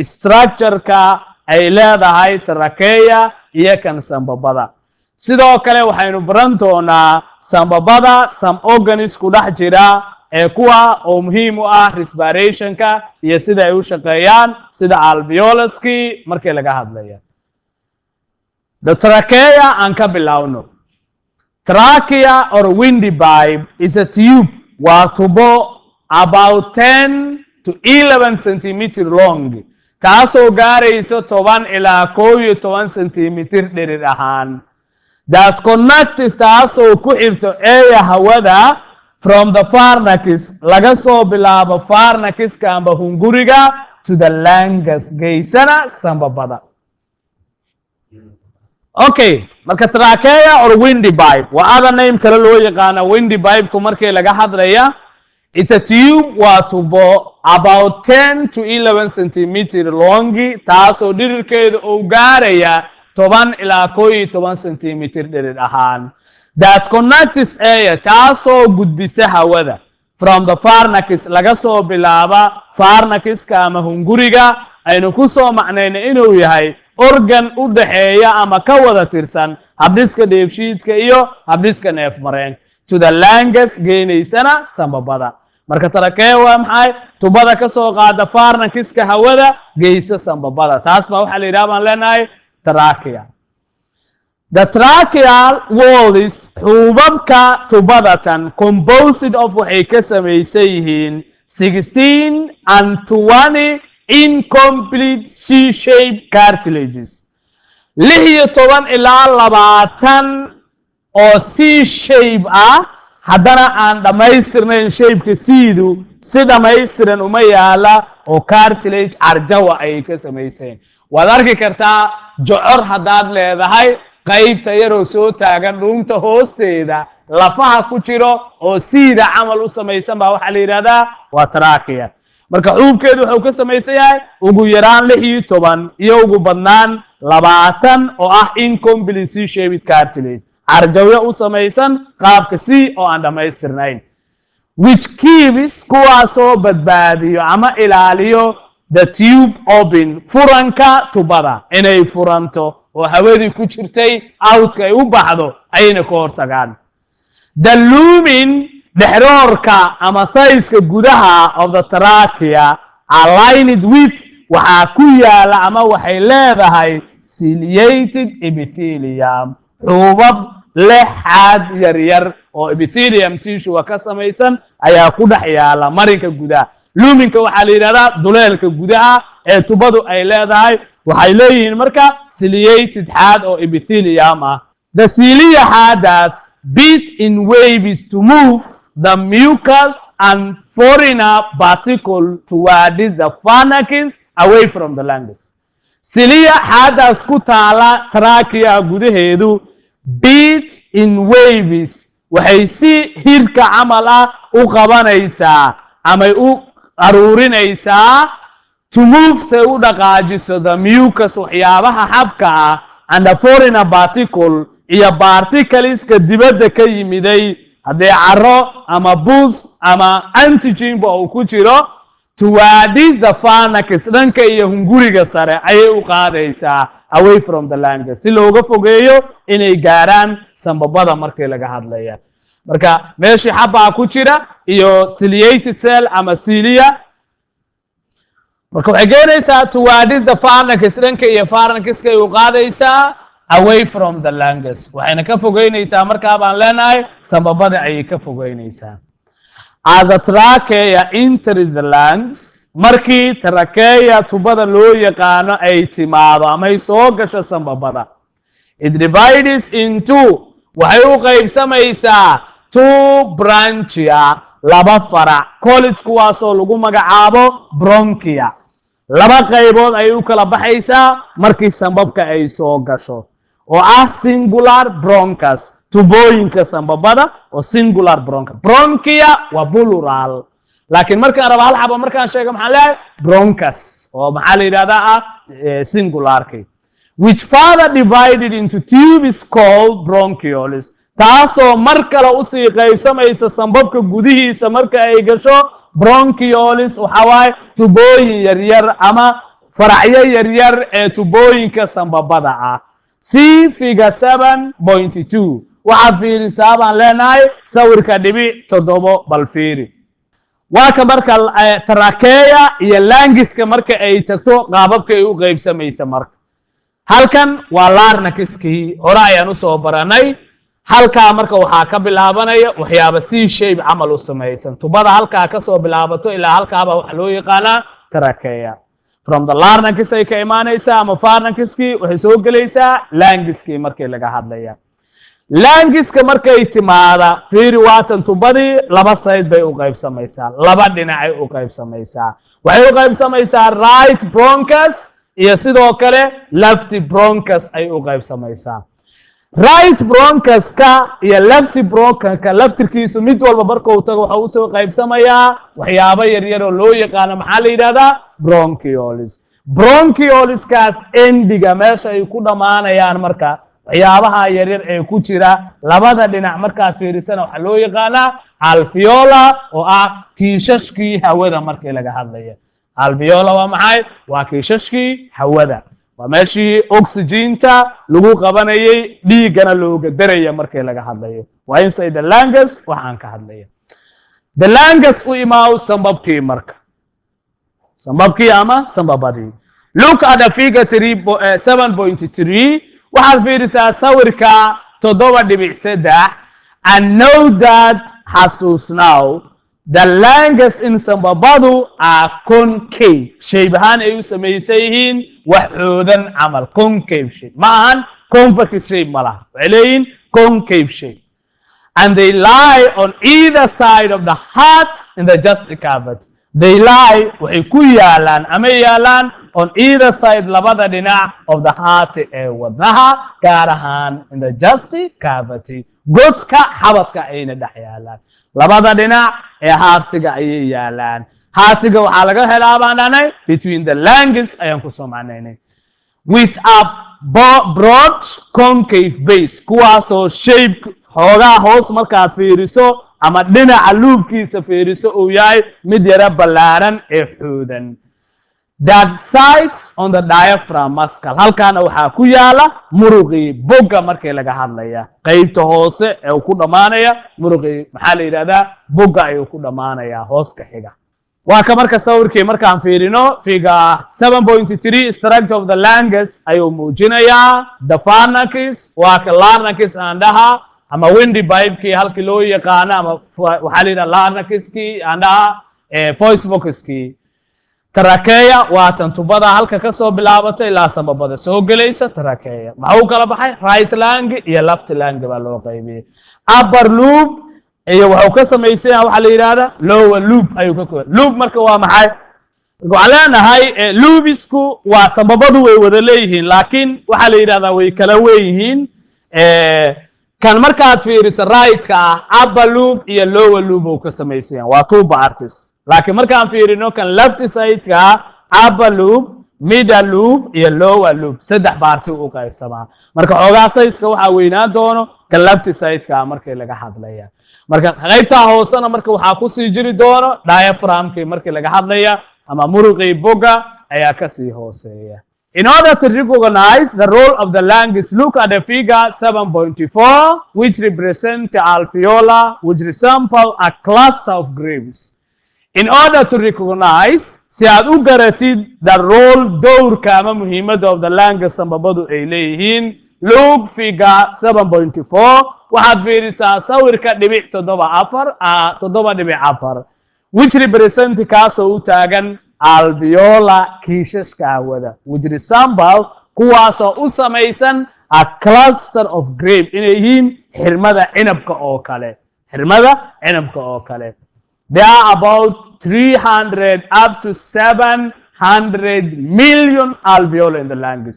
structure-ka ay leedahay trachea iyo kan sambabada sidoo kale waxaynu baran doonaa sambabada some organs ku dhex jira ee kuwa oo muhiim u ah respiration-ka iyo sida ay u shaqeeyaan sida alveolus-ki markii laga hadlayo the trachea aan ka bilowno trachea or windpipe is a tube waa tubo about 10 to 11 centimeter long taasoo gaarayso 10 ilaa 11 centimeter dherer ahaan that connects taasoo ku xirto eeya hawada from the pharynx laga soo bilaabo pharynx-ka amba hunguriga to the larynx geysana sambabada okay marka trachea or windpipe waa other name kale loo yaqaan windpipe-ku markii laga hadlaya it's a tube waa tubo about 10 to 11 centimeter long taasoo dhirirkeedu uu gaaraya 10 ilaa 11 centimeter dherer ahaan that connects air taasoo gudbisa hawada from the pharynx laga soo bilaaba pharynx-ka ama hunguriga aynu ku soo macnayna inuu yahay organ u dhaxeeya ama ka wada tirsan habdhiska dheefshiidka iyo habdhiska neefmareen to the larynx geenaysana sambabada marka trachea waa maxay tubada ka soo qaada pharynx-ka hawada geysa sambabada taas baa waxa la yiraahdaa baan leenahay trachea the tracheal walls xubabka tubadatan composed of waxay ka samaysan yihiin 16 and 20 incomplete C-shaped cartilages 16 ilaa 20 oo C-shape ah haddana aan dhammaystirnayn shape-ka siidu si dhammaystiran uma yaala oo cartilage arjawa ay ka samayseen waad arki kartaa jocor haddaad leedahay qaybta yaroo soo taagan dhuunta hoosteeda lafaha ku jiro oo siida camal u samaysan baa waxaa la yidhahdaa waa trachea marka xuubkeedu wuxuu ka samaysan yahay ugu yaraan 16 iyo ugu badnaan 20 oo ah incomplete C-shaped cartilage arjawyo u samaysan qaabka C oo aan dhammaystirnayn which keeps kuwaasoo badbaadiyo ama ilaaliyo the tube open furanka tubada inay furanto oo hawadii ku jirtay outka ay u baxdo ayna ka hortagaan the lumen dhexroorka ama size-ka gudaha of the trachea aligned with waxaa ku yaala ama waxay leedahay ciliated epithelium xubab leh xaad yaryar oo epithelium tissue ka samaysan ayaa ku dhex yaala marinka gudaha luminka waxaa la yidhahdaa duleelka gudaha ee tubadu ay leedahay waxay leeyihiin marka ciliated xaad oo epithelium ah the cilia xaadaas beat in waves to move the mucus and foreigner particle towards the pharynx away from the larynx cilia xaadaas ku taala trachea gudaheedu beat in waves waxay si hirka camal ah u qabanaysaa ama u aruurinaysaa to move say u dhaqaajiso the mucus waxyaabaha xabka ah and the foreigner particle iyo particleska dibadda ka yimiday haddee caro ama bus ama antigen ba uu ku jiro towards the pharynx dhanka iyo hunguriga sare ayay u qaadaysaa away from the larynx si looga fogeeyo inay gaaraan sambabada markii laga hadlaya marka meeshii xabaa ku jira iyo ciliated cell ama cilia marka waxay geenaysaa towards the pharynx dhanka iyo pharynx-ka ay u qaadaysaa away from the larynx waxayna ka fogeynaysaa markaa baan leenahay sambabada ayay ka fogeynaysaa as a trachea enters the lungs markii trachea tubada loo yaqaano ay timaado ama ay soo gasho sambabada it divides into waxay u qaybsamaysaa two branchia laba farac college kuwaasoo lagu magacaabo bronchia laba qaybood ay u kala baxaysaa markii sambabka ay soo gasho oo ah singular bronchus tubooyinka sambabada oo singular bronchia waa plural laakiin markaan rabo hal xabo markaan sheego maxaan leeyahay bronchus oo maxaa la yidhahdaa singularki which further divided into tubes called bronchioles taasoo mar kale usii qaybsamaysa sambabka gudihiisa marka ay gasho bronchioles waxaa waaye tubooyin yaryar ama faracyo yaryar ee tubooyinka sambabada ah. See figure 7.2 waxaad fiirisaa baan leenahay sawirka dhibic 7 bal fiiri. waa ka marka trachea iyo langiska marka ay tagto qaababka ay u qaybsamaysa marka. halkan waa larynxkii hore ayaan u soo baranay. halkaa marka waxaa ka bilaabanaya waxyaabo C shape camal u samaysan. tubada halkaa ka soo bilaabato ilaa halkaaba waxa loo yaqaanaa trachea. from the larynx ay ka imaanaysaa ama pharynxkii waxay soo gelaysaa langiskii markii laga hadlaya. langiska markay timaada fiiri waatan tubadii laba side bay u qaybsamaysaa, laba dhinacay u qaybsamaysaa. waxay u qaybsamaysaa right bronchus iyo sidoo kale left bronchus ay u qaybsamaysaa. right bronchuska iyo left bronchuska laftirkiisu mid walba markuu tago waxa uu soo qaybsamayaa waxyaabo yaryar oo loo yaqaan maxaa la yiraahdaa bronchioles. bronchioleskas endiga meesha ay ku dhamaanayaan marka waxyaabaha yaryar ee ku jira labada dhinac markaad fiirisana waxa loo yaqaanaa alveola oo ah kiishashkii hawada markii laga hadlayo. alveola waa maxay? waa kiishashkii hawada. waa meeshii oxygen-ta lagu qabanayay dhiigana looga daraya markii laga hadlayo. waa inside the larynx waxaan ka hadlaya. the larynx u imaaw sambabkii marka. sambabkii ama sambabadii. look at the figure 7.3 waxaad fiirisaa sawirka 7.3 and know that xasuusnaaw the larynx in sambabadu are concave. shape ahaan ay u samaysan yihiin wax xoodan camal. concave shape ma ahan convex shape ma laha. waxay leeyihiin concave shape. and they lie on either side of the heart in the jugular cavity. they lie waxay ku yaalaan ama yaalaan on either side labada dhinac of the heart ee wadnaha gaar ahaan in the jugular cavity. godka xabadka ayna dhex yaalaan. labada dhinac ee haartiga ayay yaalaan. haartiga waxaa laga helaa baan dhahnay between the larynx ayaan ku soo macnaynay. with a broad concave base kuwaasoo shape xoogaa hoos markaad fiiriso ama dhinaca luubkiisa fiiriso uu yahay mid yara ballaaran ee xoodan. that sites on the diaphragm muscle. halkaana waxaa ku yaala muruqii bogga markii laga hadlaya. qaybta hoose ee ku dhamaanaya muruqii maxaa la yiraahdaa bogga ayuu ku dhamaanaya hoos ka xiga. waa ka marka sawirkii markaan fiirino figure 7.3 structure of the larynx ayuu muujinayaa. the pharynx waa ka larynx aan dhaha ama windpipe-kii halkii loo yaqaano ama waxaa la yidhaha larynxkii aan dhaha voice box-kii. trachea waa tan tubada halka ka soo bilaabatay ilaa sambabada soo gelaysa trachea. maxuu kala baxay? right lung iyo left lung baa loo qaybiyey. upper loop iyo wuxuu ka samaysan yahay waxaa la yidhaahdaa lower loop ayuu ka kooban. loop marka waa maxay? waxaan leenahay loobisku waa sambabadu way wada leeyihiin laakiin waxaa la yidhahdaa way kala weeyihiin. kan markaad fiiriso right-ka ah upper loop iyo lower loop uu ka samaysan yahay waa two parts. laakiin markaan fiirino kan left side-ka upper loop, middle loop iyo lower loop saddex parti u qaybsamaa. marka xoogaa size-ka waxaa weynaan doono kan left side-ka markii laga hadlaya. marka qaybta hoosena marka waxaa ku sii jiri doono diaphragm-kii markii laga hadlaya ama muruqii bogga ayaa ka sii hooseeya. in order to recognize the role of the larynx, look at the figure 7.4 which represent the alveola which resemble a cluster of grapes. in order to recognize si aad u garatid the role dowrka ama muhiimadda of the larynx sambabadu ay leeyihiin look figure 7.4 waxaad fiirisaa sawirka dhibic 7.4 which represent kaasoo u taagan alveola kiishashka hawada which resemble kuwaasoo u samaysan a cluster of grape inay yihiin xirmada cinabka oo kale. xirmada cinabka oo kale. There are about 300 up to 700 million alveoli in the larynx.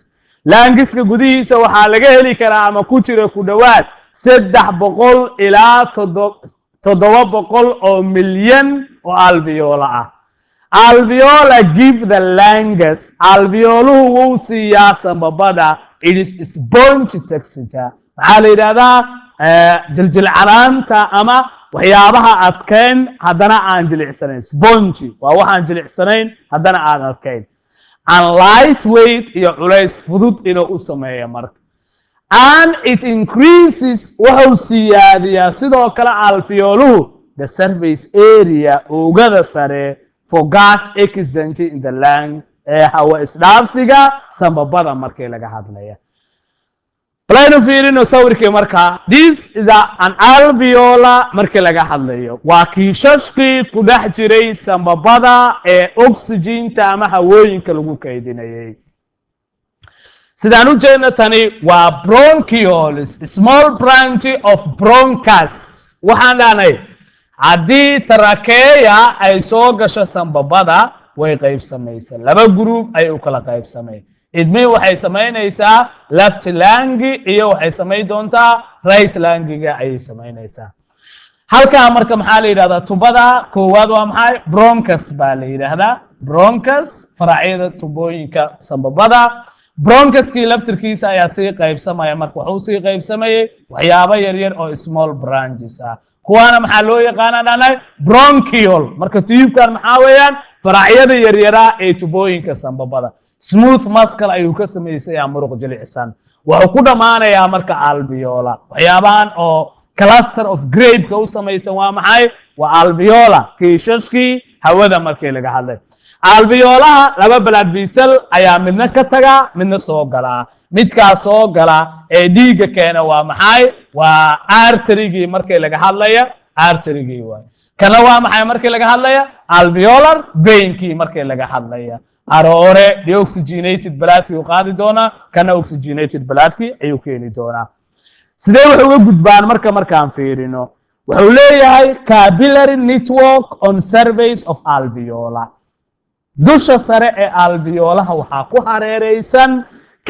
larynxka gudihiisa waxaa laga heli karaa ama ku jira ku dhawaad 300 ilaa 700 oo milyan oo alveola ah. alveola give the larynx. alveoluhu wuu siiyaa sambabada it is spongy texture. maxaa la yidhahdaa jiljilcanaanta ama waxyaabaha adkayn haddana aan jilicsanayn. spongy waa waxaan jilicsanayn haddana aan adkayn. and lightweight iyo culays fudud inuu u sameeyo marka. And it increases wuxuu siyaadiyaa sidoo kale alveoluhu the surface area oogada sare for gas exchange in the lung ee hawa isdhaafsiga sambabada markii laga hadlaya. Balaynu fiirino sawirkii marka. This is an alveolar markii laga hadlayo. Waa kiishashkii ku dhex jiray sambabada ee oxygen-ta ama hawooyinka lagu kaydinayay. sidaan u jeedno tani waa bronchioles, small branch of bronchus. waxaan dhahnay haddii trachea ay soo gasho sambabada way qaybsamaysaa, laba group ay u kala qaybsamay. idmi waxay samaynaysaa left lung iyo waxay samayn doontaa right lungiga ayay samaynaysaa. halkaa marka maxaa la yidhahdaa tubada koowaad waa maxay? bronchus baa la yidhaahdaa. bronchus faracyada tubooyinka sambabada. bronchuskii laftirkiisa ayaa sii qaybsamaya marka wuxuu sii qaybsamayay waxyaabo yaryar oo small branches ah. kuwaana maxaa loo yaqaanaa dhanay bronchial. marka tubkan maxaa weeyaan faracyada yaryaraa ee tubooyinka sambabada. smooth muscle ayuu ka samaysayaa muruq jilicsan. wuxuu ku dhammaanayaa marka alveolar. waxyaabahan oo cluster of grape-ka u samaysan waa maxay? waa alveolar, kiishashkii hawada markii laga hadlay. alveolaha laba blood vessel ayaa midna ka taga midna soo galaa. midkaa soo gala ee dhiigga keena waa maxay? waa artery-gii markii laga hadlaya. artery-gii waay. kana waa maxay markii laga hadlaya? alveolar vein-kii markii laga hadlaya. hore deoxygenated blood-kii u qaadi doonaa, kana oxygenated blood-kii ayuu keeni doonaa. sidee wax uga gudbaan markaan fiirino? wuxuu leeyahay capillary network on surface of alveolar. dusha sare ee alveolaha waxaa ku hareeraysan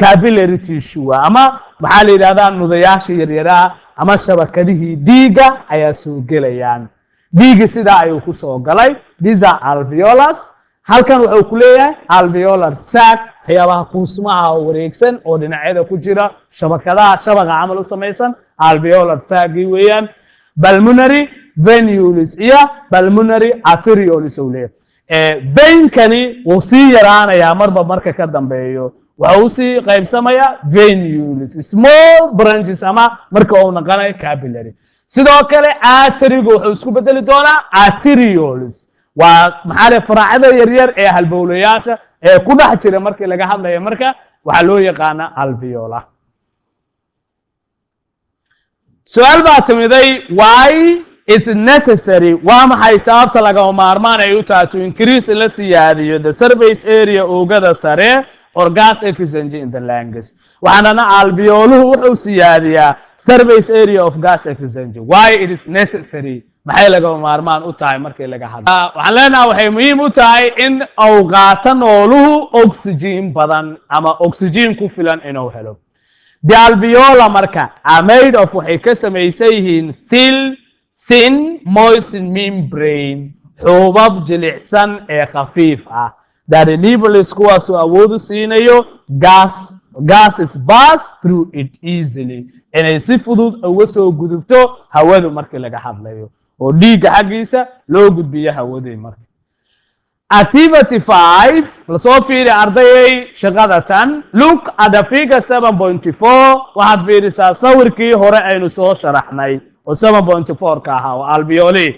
capillary tissue ama maxaa la yidhahdaa nudayaasha yaryaraa ama shabakadihii dhiigga ayaa soo gelayaan. dhiigga sidaa ayuu ku soo galay. these are alveolus. halkan wuxuu ku leeyahay alveolar sac, waxyaabaha kuusmaha oo wareegsan oo dhinacyada ku jira shabakadaha shabaqa camal u samaysan. alveolar sacgii weeyaan. pulmonary venules iyo pulmonary arterioles uu leeyahay. veinkani wuu sii yaraanayaa marba marka ka dambeeyo. wuxuu sii qaybsamayaa venules, small branches ama marka uu noqonayo capillary. sidoo kale artery-gu wuxuu isku bedeli doonaa arterioles. waa maxaa leh faracyada yaryar ee halbowlayaasha ee ku dhex jira markii laga hadlayo marka waxaa loo yaqaanaa alveolar. su-aal baa timiday why is necessary? waa maxay sababta lagama maarmaan ay u tahay to increase la siyaadiyo the surface area oogada sare or gas exchange in the lungs? waxaana alveoluhu wuxuu siyaadiyaa surface area of gas exchange. why it is necessary? maxay lagama maarmaan u tahay markii laga hadlo? waxaan leenahay waxay muhiim u tahay in uu qaato nooluhu oxygen badan ama oxygen ku filan inuu helo. the alveolar marka are made of waxay ka samaysan yihiin thin moist membrane, xuubab jilicsan ee khafiif ah. that enables kuwaasoo awood u siinayo gases pass through it easily, inay si fudud uga soo gudubto hawadu markii laga hadlayo oo dhiigga xaggiisa loo gudbiyo hawadii marka. activity 5 lasoo fiiri ardayay shaqada tan. look at the figure 7.4. waxaad fiirisaa sawirkii hore aynu soo sharaxnay oo 7.4 ka ahaa oo alveoli.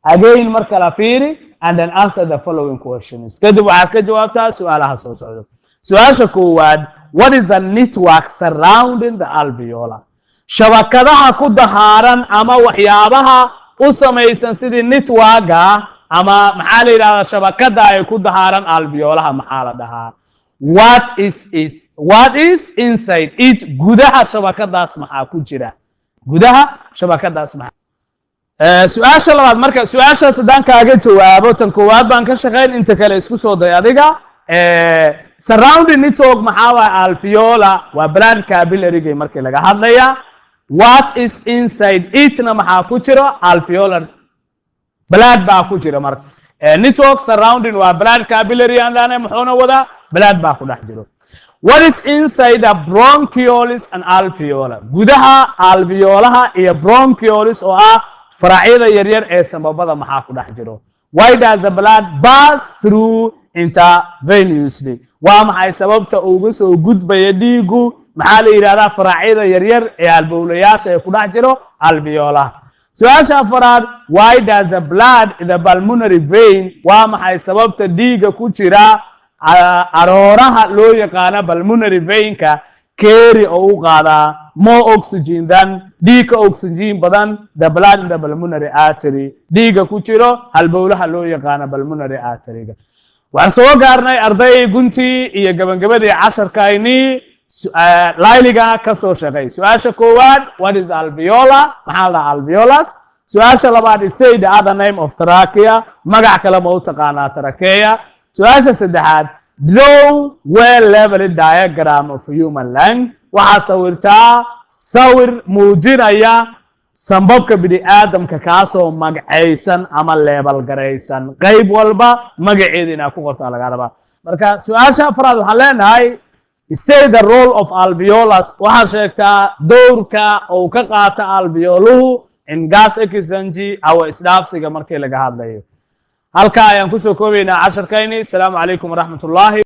again marka la fiiri and then answer the following questions. kadib waxaad ka jawaabtaa su-aalaha soo socda. su-aasha koowaad, what is the network surrounding the alveolar? shabakadaha ku dahaaran ama waxyaabaha u samaysan sidii network-ga ama maxaa la yidhahdaa shabakada ay ku dahaaran alveolaha maxaa la dhahaa? what is inside it? gudaha shabakadaas maxaa ku jira? gudaha shabakadaas maxaa? su-aasha labaad marka su-aashaas haddaan kaaga jawaabo tan koowaad baan ka shaqayn, inta kale isku soo day adiga. surrounding network maxaa waay? alveolar waa blood capillary-ga markii laga hadlaya. what is inside itna maxaa ku jira? alveolar blood baa ku jira marka. network surrounding waa blood capillary andane muxuuna wadaa? blood baa ku dhex jiro. what is inside the bronchioles and alveolar? gudaha alveolaha iyo bronchioles oo ah faracyada yaryar ee sambabada maxaa ku dhex jiro? why does the blood pass through intravenously وما سببت أوجس وجود بيديجو محل هذا فرعيدا يرير البولياش يكون عجلو البيولا سؤال شافراد why does the blood in the pulmonary vein وما سببت ديجا كتيرا أرورها لو يقانا pulmonary vein كا carry أو قادا more oxygen than ديك oxygen بدن the blood in the pulmonary artery ديك كتيرو البولها لو يقانا pulmonary artery وعن سو قارناي أرضي قنتي إيا قبل 10 كايني لايليغا كسو شغي سؤال شكوان what is alveola محل alveolus سؤال شلباد say the other name of trachea مقع كلمة وتقانا trachea سؤال شسدحاد draw well level diagram of human lung وحاسورتا صور موجينيا سنببك بدي آدم كاسو مقعيسن أما level غريسن قيب والبا مقعيدنا كوغرتا لغاربا مركا سؤال شافراد وحالين هاي say the role of alveolus waxaa sheegtaa doorka uu ka qaata alveoluhu in gas exchange aw isdhaafsiga markii laga hadlayo halka ayaan ku soo koobaynaa 10 kayni. Assalamu alaykum wa rahmatullahi